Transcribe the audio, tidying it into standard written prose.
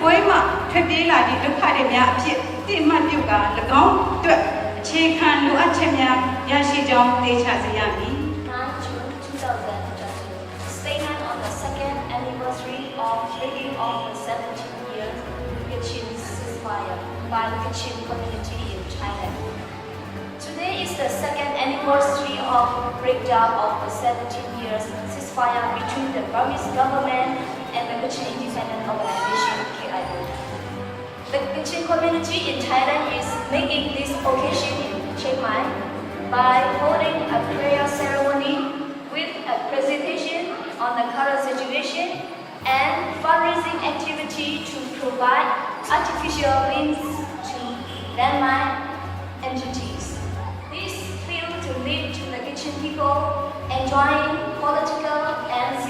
ပွဲမှာထွက်ပြေးလာသည့်ဒုက္ခတွေများအဖြစ်တိမှတ်ပြုကာ၎င်းအတွက်အခြေခံလိုအပ်ချက်များရရှိကြောင်းသိချစေရမည် 9 June 2020 Statement on the second anniversary of breaking off the 17 years Kachin ceasefire by the Kachin community in Thailand. Today is the second anniversary of breakdown of the 17 years ceasefire between the Burmese government and the Kachin Independent Organization KIO. The Kachin community in Thailand is making this occasion in Chiang Mai by holding a prayer ceremony with a presentation on the current situation and fundraising activity to provide artificial means to landmine entities. This failed to lead to the Kachin people enjoying political and